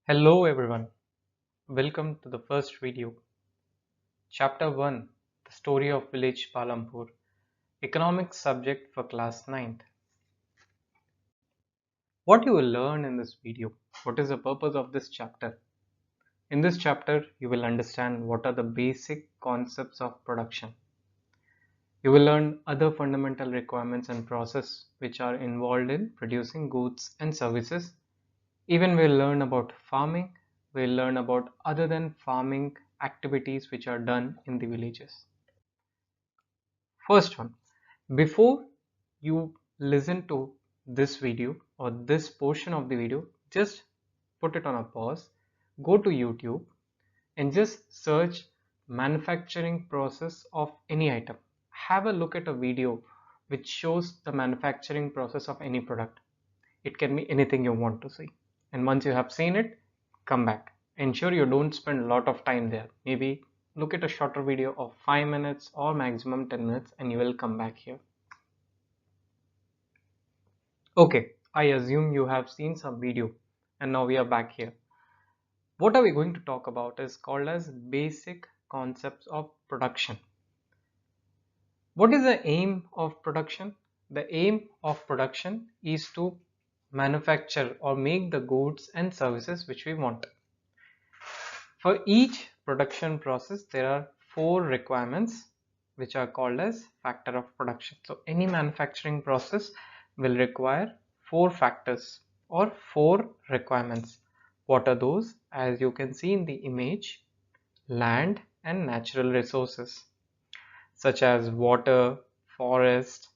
Hello everyone, welcome to the first video. Chapter 1, The Story of Village Palampur, Economics subject for class 9th. What you will learn in this video, what is the purpose of this chapter? In this chapter, you will understand what are the basic concepts of production. You will learn other fundamental requirements and process which are involved in producing goods and services. Even we'll learn about farming, we'll learn about other than farming activities which are done in the villages. First one, before you listen to this video or this portion of the video, just put it on a pause, go to YouTube and just search manufacturing process of any item. Have a look at a video which shows the manufacturing process of any product. It can be anything you want to see. And once you have seen it, come back. Ensure you don't spend a lot of time there. Maybe look at a shorter video of 5 minutes or maximum 10 minutes and you will come back here. Okay, I assume you have seen some video and now we are back here. What are we going to talk about is called as basic concepts of production. What is the aim of production? The aim of production is to manufacture or make the goods and services which we want. For each production process, there are 4 requirements which are called as factor of production. So any manufacturing process will require 4 factors or 4 requirements. What are those? As you can see in the image, land and natural resources such as water, forest,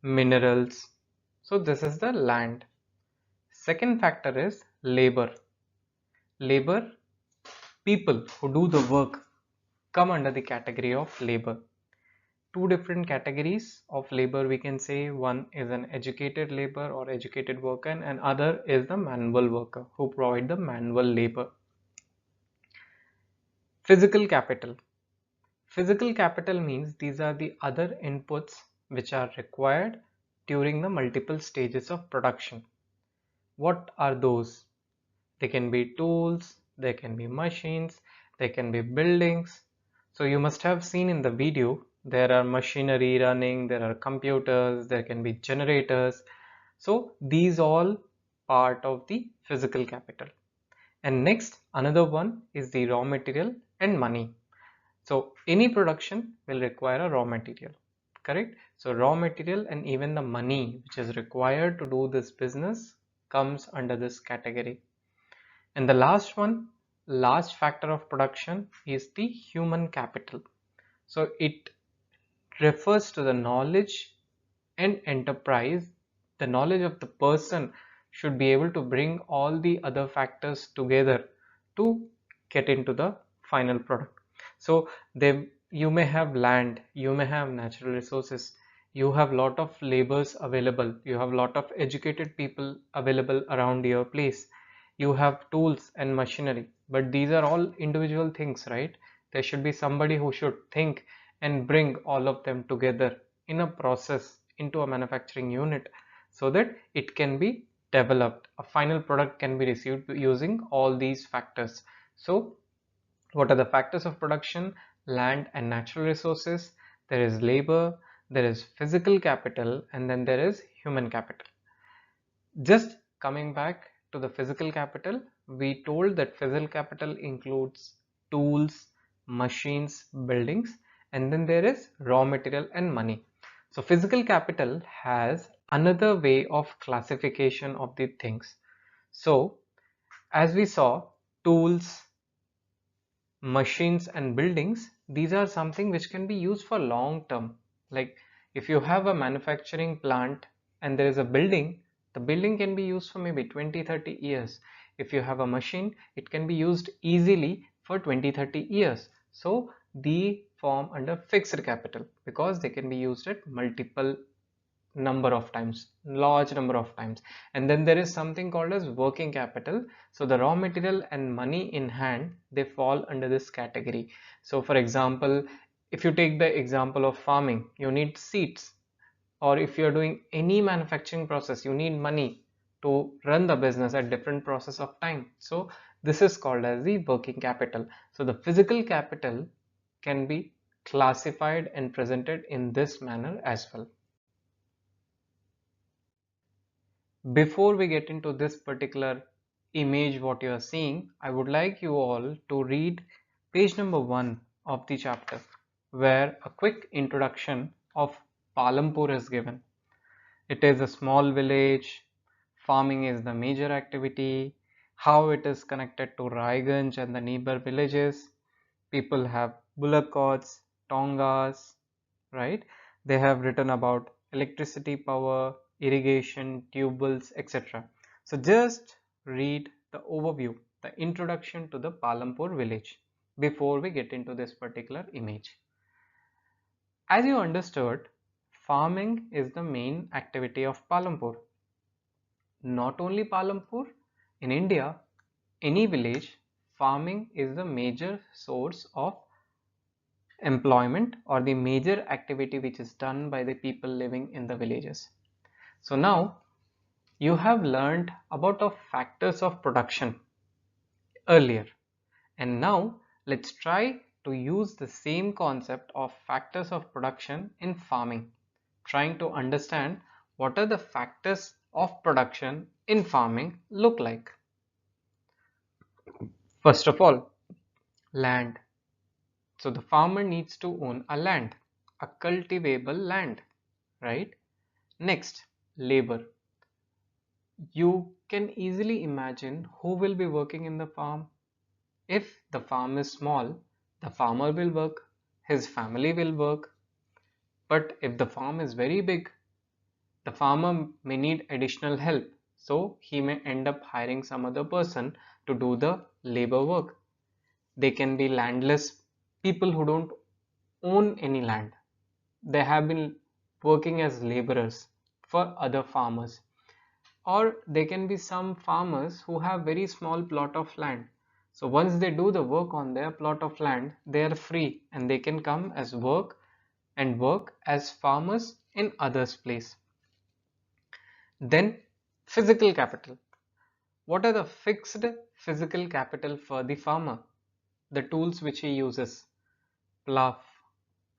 minerals. So this is the land. Second factor is labor. Labor, people who do the work come under the category of labor. Two different categories of labor we can say. One is an educated labor or educated worker and other is the manual worker who provide the manual labor. Physical capital. Physical capital means these are the other inputs which are required during the multiple stages of production. What are those? They can be tools, they can be machines, they can be buildings. So you must have seen in the video, there are machinery running, there are computers, there can be generators. So these all part of the physical capital. And next, another one is the raw material and money. So any production will require a raw material, correct? So raw material and even the money which is required to do this business comes under this category. And the last one, last factor of production is the human capital. So it refers to the knowledge and enterprise. The knowledge of the person should be able to bring all the other factors together to get into the final product. So you may have land, you may have natural resources, you have lot of labors available, you have lot of educated people available around your place, you have tools and machinery, but these are all individual things, right? There should be somebody who should think and bring all of them together in a process into a manufacturing unit so that it can be developed. A final product can be received using all these factors. So what are the factors of production? Land and natural resources, there is labor, there is physical capital, and then there is human capital. Just coming back to the physical capital, we told that physical capital includes tools, machines, buildings, and then there is raw material and money. So physical capital has another way of classification of the things. So as we saw, tools, machines and buildings, these are something which can be used for long term. Like if you have a manufacturing plant and there is a building, the building can be used for maybe 20-30 years. If you have a machine, it can be used easily for 20-30 years. So they form under fixed capital because they can be used at multiple number of times, large number of times. And then there is something called as working capital. So the raw material and money in hand, they fall under this category. So for example, if you take the example of farming, you need seeds, or if you're doing any manufacturing process, you need money to run the business at different process of time. So This is called as the working capital. So the physical capital can be classified and presented in this manner as well. Before we get into this particular image what you are seeing, I would like you all to read page number 1 of the chapter, where a quick introduction of Palampur is given. It is a small village, farming is the major activity, how it is connected to Raiganj and the neighbor villages. People have bullock carts, tongas, right? They have written about electricity, power, irrigation, tubewells, etc. So just read the overview, the introduction to the Palampur village before we get into this particular image. As you understood, farming is the main activity of Palampur. Not only Palampur, in India, any village, farming is the major source of employment or the major activity which is done by the people living in the villages. So now you have learned about the factors of production earlier, and now let's try to use the same concept of factors of production in farming, trying to understand what are the factors of production in farming look like. First of all, land. So the farmer needs to own a land, a cultivable land, right? Next, labor. You can easily imagine who will be working in the farm. If the farm is small, the farmer will work, his family will work. But if the farm is very big, the farmer may need additional help. So he may end up hiring some other person to do the labor work. They can be landless people who don't own any land. They have been working as laborers for other farmers. Or they can be some farmers who have very small plot of land. So once they do the work on their plot of land, they are free and they can come as work and work as farmers in others' place. Then physical capital. What are the fixed physical capital for the farmer? The tools which he uses, plough,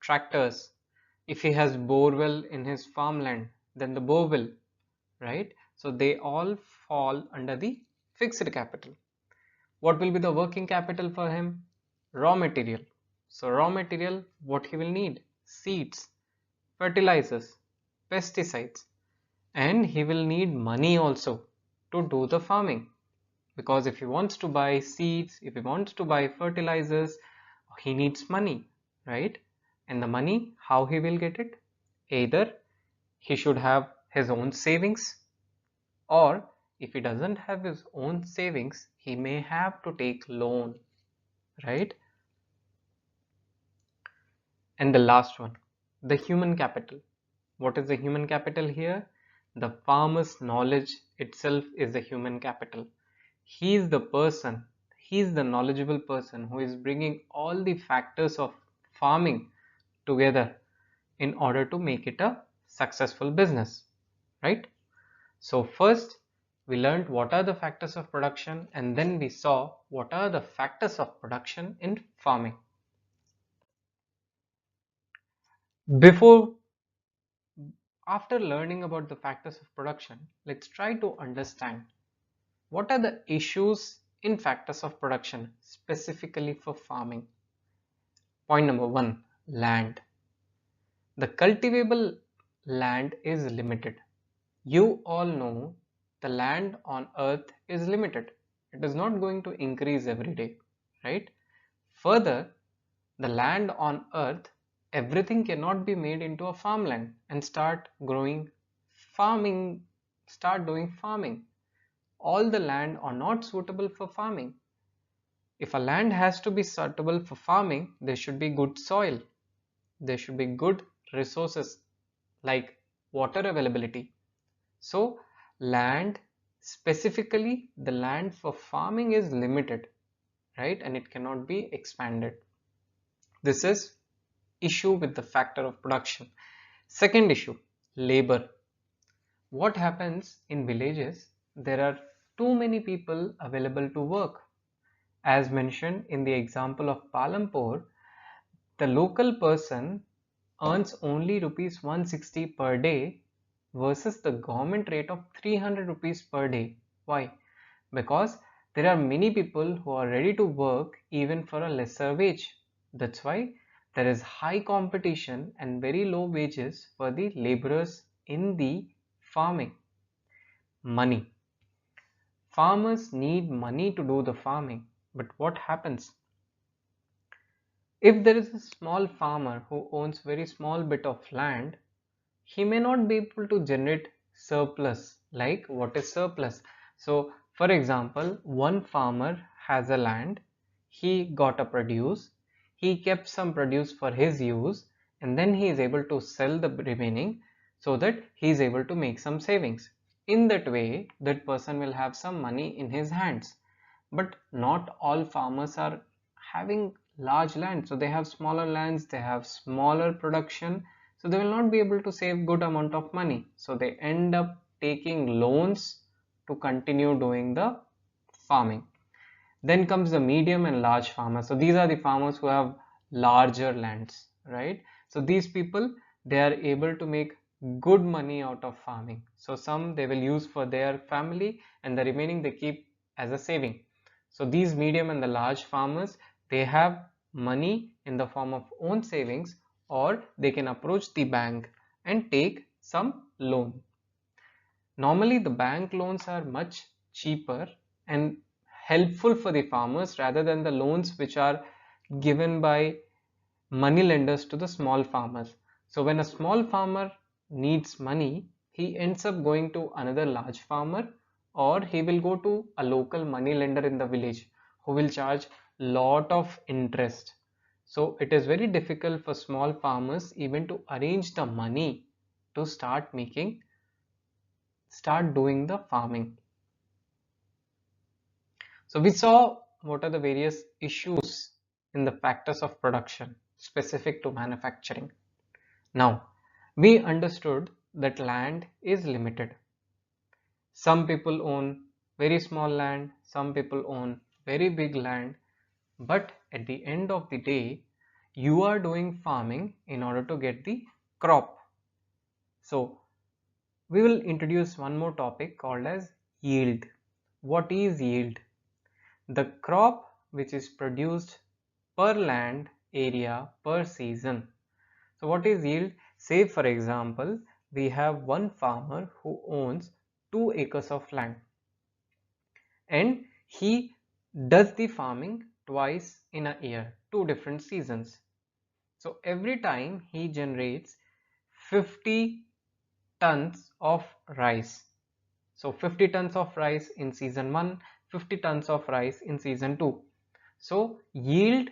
tractors. If he has borewell in his farmland, then the borewell, right? So they all fall under the fixed capital. What will be the working capital for him? Raw material. So raw material, what he will need? Seeds, fertilizers, pesticides, and he will need money also to do the farming, because if he wants to buy seeds, if he wants to buy fertilizers, he needs money, right? And the money, how he will get it? Either he should have his own savings, or if he doesn't have his own savings, he may have to take loan, right? And the last one, the human capital. What is the human capital here? The farmer's knowledge itself is the human capital. He is the person, he is the knowledgeable person who is bringing all the factors of farming together in order to make it a successful business, right? So first we learned what are the factors of production, and then we saw what are the factors of production in farming. Before After learning about the factors of production, let's try to understand what are the issues in factors of production specifically for farming. Point number 1, land. The cultivable land is limited. You all know the land on earth is limited. It is not going to increase every day, right? Further, the land on earth, everything cannot be made into a farmland and farming, start doing farming. All the land are not suitable for farming. If a land has to be suitable for farming, there should be good soil. There should be good resources like water availability. So land, specifically the land for farming, is limited, right? And it cannot be expanded. This is issue with the factor of production. Second issue, labor. What happens in villages? There are too many people available to work. As mentioned in the example of Palampur, the local person earns only rupees 160 per day versus the government rate of 300 rupees per day. Why? Because there are many people who are ready to work even for a lesser wage. That's why there is high competition and very low wages for the laborers in the farming. Money. Farmers need money to do the farming, but what happens? If there is a small farmer who owns very small bit of land, he may not be able to generate surplus. Like, what is surplus? So for example, one farmer has a land, he got a produce, he kept some produce for his use, and then he is able to sell the remaining so that he is able to make some savings. In that way, that person will have some money in his hands. But not all farmers are having large land, so they have smaller lands, they have smaller production, so they will not be able to save good amount of money, so they end up taking loans to continue doing the farming. Then comes the medium and large farmers. So these are the farmers who have larger lands, right? So these people, they are able to make good money out of farming. So some they will use for their family and the remaining they keep as a saving. So these medium and the large farmers, they have money in the form of own savings, or they can approach the bank and take some loan. Normally the bank loans are much cheaper and helpful for the farmers rather than the loans which are given by money lenders to the small farmers. So when a small farmer needs money, he ends up going to another large farmer, or he will go to a local money lender in the village who will charge lot of interest. So it is very difficult for small farmers even to arrange the money to start doing the farming. So we saw what are the various issues in the factors of production specific to manufacturing. Now, we understood that land is limited. Some people own very small land, some people own very big land, but at the end of the day, you are doing farming in order to get the crop. So we will introduce one more topic called as yield. What is yield? The crop which is produced per land area per season. So what is yield? Say for example, we have one farmer who owns 2 acres of land and he does the farming twice in a year, 2 different seasons. So every time he generates 50 tons of rice. So 50 tons of rice in season 1, 50 tons of rice in season 2. So yield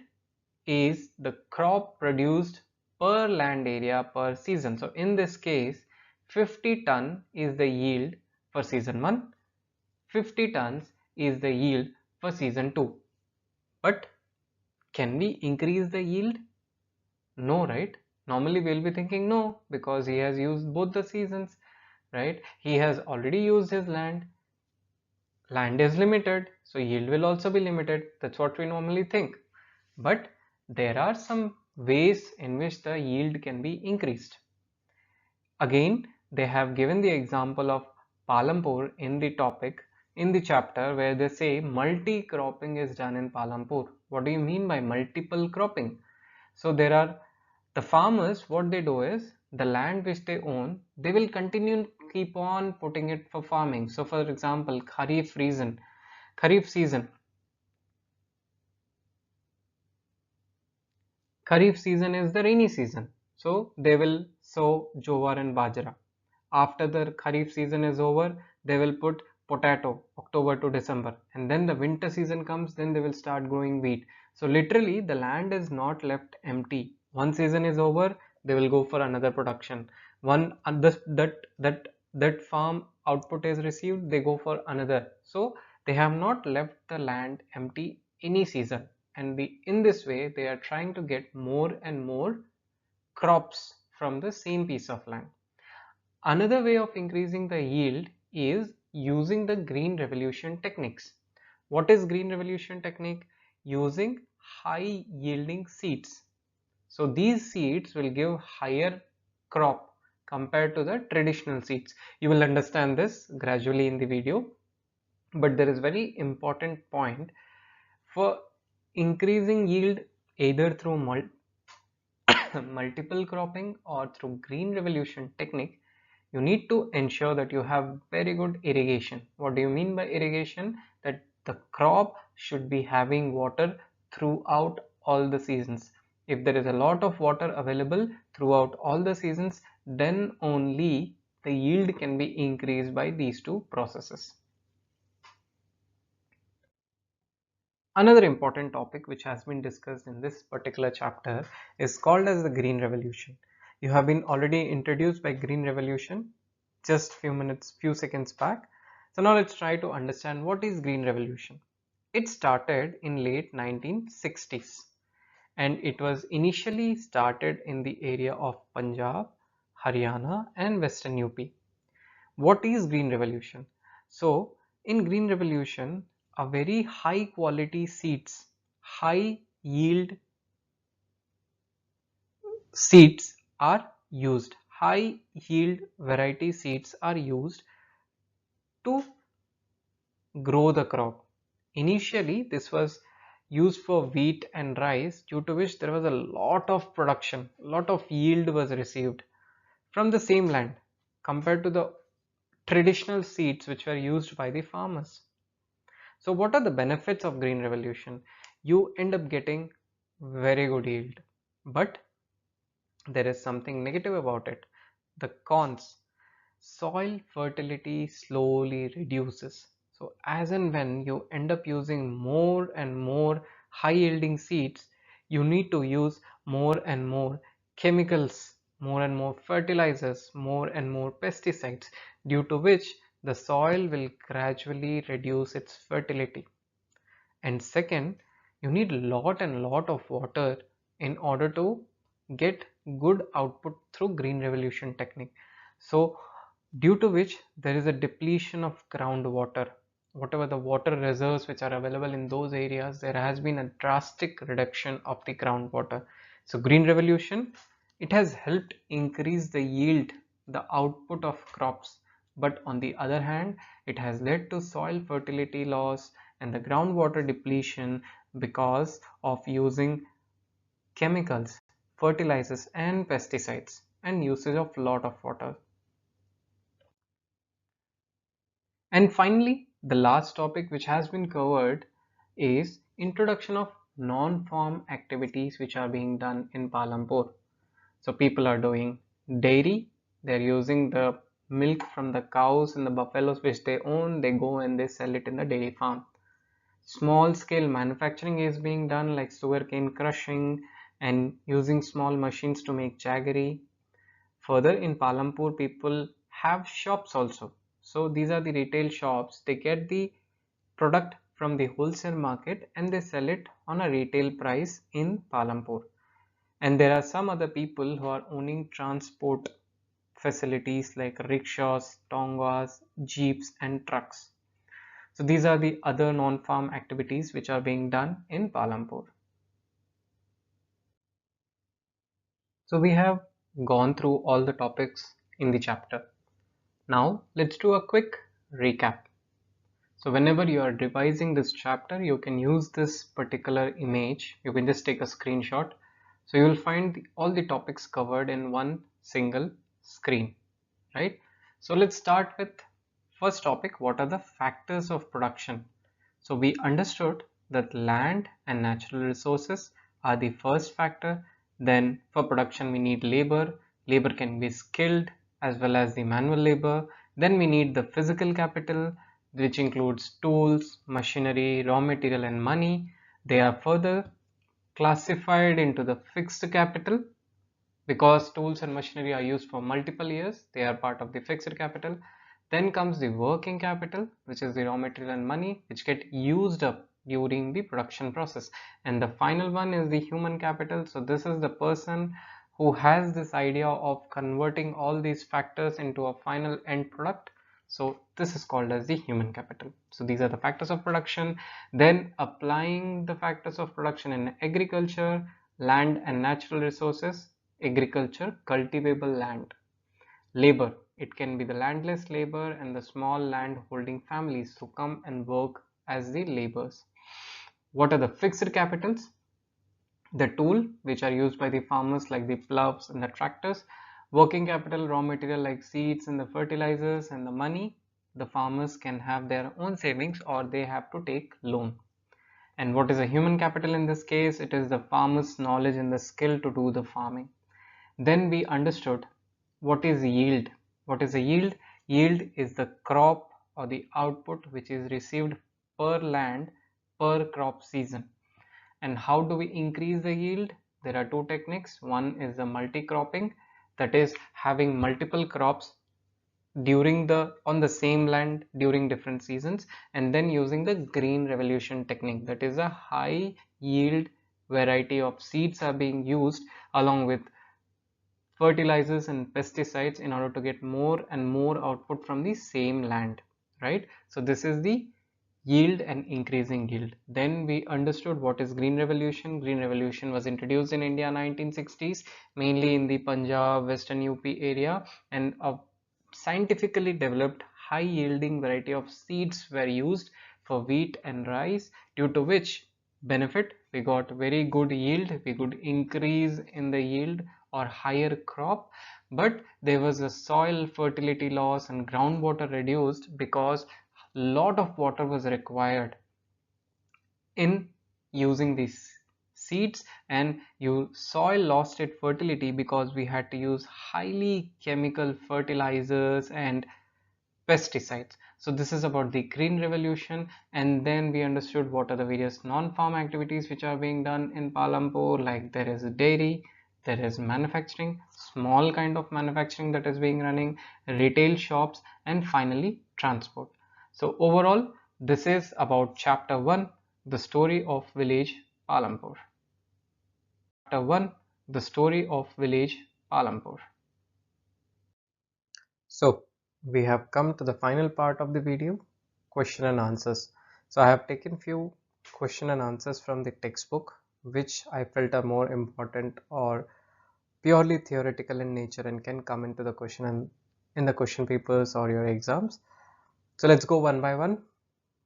is the crop produced per land area per season. So in this case, 50 ton is the yield for season 1, 50 tons is the yield for season 2. But can we increase the yield? No, right? Normally we'll be thinking no, because he has used both the seasons, right? He has already used his land. Land is limited, so yield will also be limited. That's what we normally think. But there are some ways in which the yield can be increased. Again, they have given the example of Palampur in the topic, in the chapter, where they say multi-cropping is done in Palampur. What do you mean by multiple cropping? So there are the farmers, what they do is the land which they own, they will continue keep on putting it for farming. So for example, Kharif season is the rainy season. So they will sow jowar and bajra. After the Kharif season is over, they will put potato October to December, and then the winter season comes, then they will start growing wheat. So literally the land is not left empty. One season is over, they will go for another production. One that farm output is received, they go for another. So they have not left the land empty any season, and in this way they are trying to get more and more crops from the same piece of land. Another way of increasing the yield is using the green revolution techniques. What is green revolution technique? using high yielding seeds. So these seeds will give higher crop compared to the traditional seeds. You will understand this gradually in the video, but there is very important point for increasing yield either through multiple cropping or through green revolution technique. You need to ensure that you have very good irrigation. What do you mean by irrigation? That the crop should be having water throughout all the seasons. If there is a lot of water available throughout all the seasons, then only the yield can be increased by these two processes. Another important topic which has been discussed in this particular chapter is called as the Green Revolution. You have been already introduced by Green Revolution just few seconds back. So now let's try to understand what is Green Revolution. It started in late 1960s and it was initially started in the area of Punjab, Haryana and Western UP. What is Green Revolution? So in Green Revolution, a very high quality seeds, high yield seeds are used. High yield variety seeds are used to grow the crop. Initially, this was used for wheat and rice, due to which there was a lot of production, lot of yield was received from the same land compared to the traditional seeds which were used by the farmers. So what are the benefits of Green Revolution? You end up getting very good yield, but there is something negative about it. The cons: soil fertility slowly reduces. So as and when you end up using more and more high yielding seeds, you need to use more and more chemicals, more and more fertilizers, more and more pesticides, due to which the soil will gradually reduce its fertility. And second, you need lot and lot of water in order to get good output through Green Revolution technique. So due to which there is a depletion of groundwater. Whatever the water reserves which are available in those areas, there has been a drastic reduction of the groundwater. So Green Revolution, it has helped increase the yield, the output of crops, but on the other hand, it has led to soil fertility loss and the groundwater depletion because of using chemicals, fertilizers and pesticides and usage of lot of water. And finally, the last topic which has been covered is introduction of non-farm activities which are being done in Palampur. So people are doing dairy, they're using the milk from the cows and the buffaloes which they own, they go and they sell it in the dairy farm. Small scale manufacturing is being done like sugarcane crushing and using small machines to make jaggery. Further, in Palampur, people have shops also. So these are the retail shops. They get the product from the wholesale market and they sell it on a retail price in Palampur. And there are some other people who are owning transport facilities like rickshaws, tongas, jeeps and trucks. So these are the other non-farm activities which are being done in Palampur. So we have gone through all the topics in the chapter. Now let's do a quick recap. So whenever you are revising this chapter, you can use this particular image. You can just take a screenshot. So you will find all the topics covered in one single screen, right? So let's start with first topic. What are the factors of production? So we understood that land and natural resources are the first factor. Then for production we need labor. Labor can be skilled as well as the manual labor. Then we need the physical capital, which includes tools, machinery, raw material and money. They are further classified into the fixed capital because tools and machinery are used for multiple years. They are part of the fixed capital. Then comes the working capital, which is the raw material and money which get used up during the production process. And the final one is the human capital. So this is the person who has this idea of converting all these factors into a final end product. So this is called as the human capital. So these are the factors of production. Then applying the factors of production in agriculture, land and natural resources. Agriculture, cultivable land. Labor, it can be the landless labor and the small land holding families who come and work as the laborers. What are the fixed capitals? The tool which are used by the farmers like the plows and the tractors. Working capital, raw material like seeds and the fertilizers. And the money, the farmers can have their own savings or they have to take loan. And what is a human capital in this case? It is the farmer's knowledge and the skill to do the farming. Then we understood what is yield. What is a yield? Yield is the crop or the output which is received per land per crop season. And how do we increase the yield? There are two techniques. One is the multi-cropping, that is having multiple crops on the same land during different seasons, and then using the green revolution technique, that is a high yield variety of seeds are being used along with fertilizers and pesticides in order to get more and more output from the same land, right? So this is the yield and increasing yield. Then we understood what is green revolution. Green revolution was introduced in India 1960s, mainly in the Punjab, Western UP area, and a scientifically developed high yielding variety of seeds were used for wheat and rice, due to which benefit we got very good yield, we could increase in the yield or higher crop. But there was a soil fertility loss and groundwater reduced because lot of water was required in using these seeds, and your soil lost its fertility because we had to use highly chemical fertilizers and pesticides. So this is about the green revolution. And then we understood what are the various non-farm activities which are being done in Palampur, like there is a dairy, there is manufacturing, small kind of manufacturing that is being running, retail shops, and finally transport. So overall this is about chapter 1, the story of village Palampur. Chapter 1, the story of village Palampur. So we have come to the final part of the video, question and answers. So I have taken few question and answers from the textbook which I felt are more important or purely theoretical in nature and can come into the question and in the question papers or your exams. So let's go one by one.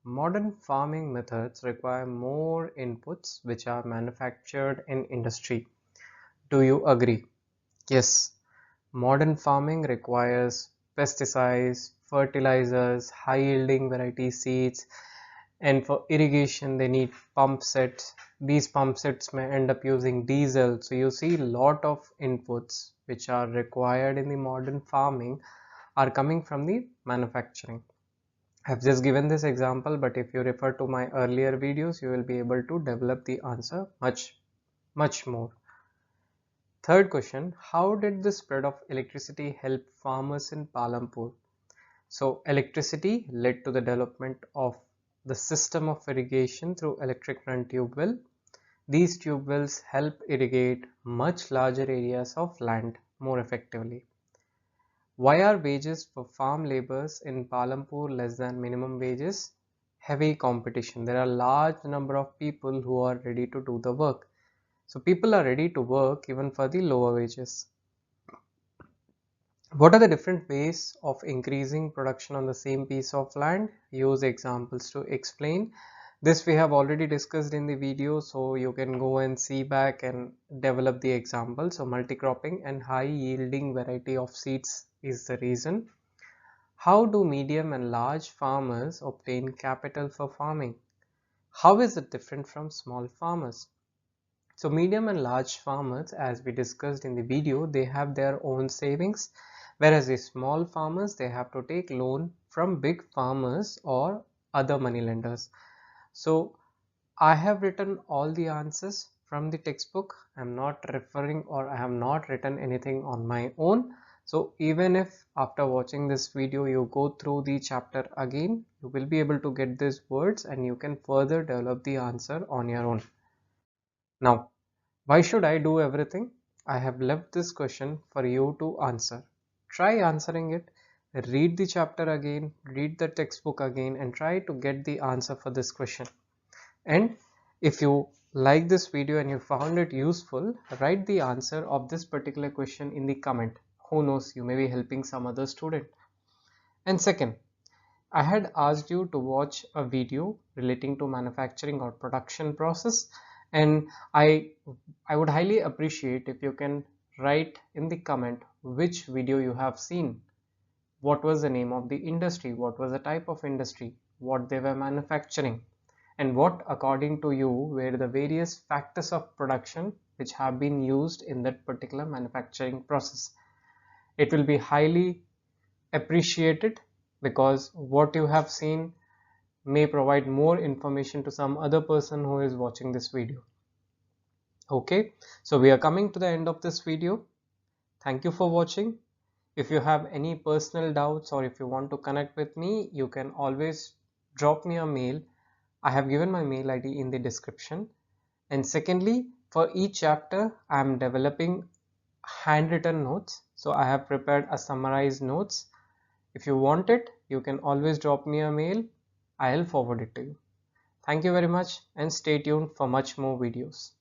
Modern farming methods require more inputs which are manufactured in industry. Do you agree? Yes. Modern farming requires pesticides, fertilizers, high yielding variety seeds, and for irrigation they need pump sets. These pump sets may end up using diesel. So you see lot of inputs which are required in the modern farming are coming from the manufacturing. I've just given this example, but if you refer to my earlier videos, you will be able to develop the answer much more. Third question, how did the spread of electricity help farmers in Palampur? So electricity led to the development of the system of irrigation through electric run tube well. These tube wells help irrigate much larger areas of land more effectively. Why are wages for farm laborers in Palampur less than minimum wages? Heavy competition. There are large number of people who are ready to do the work. So people are ready to work even for the lower wages. What are the different ways of increasing production on the same piece of land? Use examples to explain. This we have already discussed in the video, so you can go and see back and develop the example. So multi-cropping and high yielding variety of seeds is the reason. How do medium and large farmers obtain capital for farming? How is it different from small farmers? So medium and large farmers, as we discussed in the video, they have their own savings, whereas the small farmers, they have to take loan from big farmers or other money lenders. So I have written all the answers from the textbook. I'm not referring or I have not written anything on my own. So even if after watching this video you go through the chapter again, you will be able to get these words and you can further develop the answer on your own. Now, why should I do everything? I have left this question for you to answer. Try answering it. read the chapter again, read the textbook again, and try to get the answer for this question. And if you like this video and you found it useful, write the answer of this particular question in the comment. Who knows, you may be helping some other student. And second, I had asked you to watch a video relating to manufacturing or production process, and I would highly appreciate if you can write in the comment which video you have seen. What was the name of the industry, what was the type of industry, what they were manufacturing, and what according to you were the various factors of production which have been used in that particular manufacturing process. It will be highly appreciated because what you have seen may provide more information to some other person who is watching this video. Okay, so we are coming to the end of this video. Thank you for watching. If you have any personal doubts or if you want to connect with me, you can always drop me a mail. I have given my mail ID in the description. And secondly, for each chapter, I am developing handwritten notes. So I have prepared a summarized notes. If you want it, you can always drop me a mail. I'll forward it to you. Thank you very much and stay tuned for much more videos.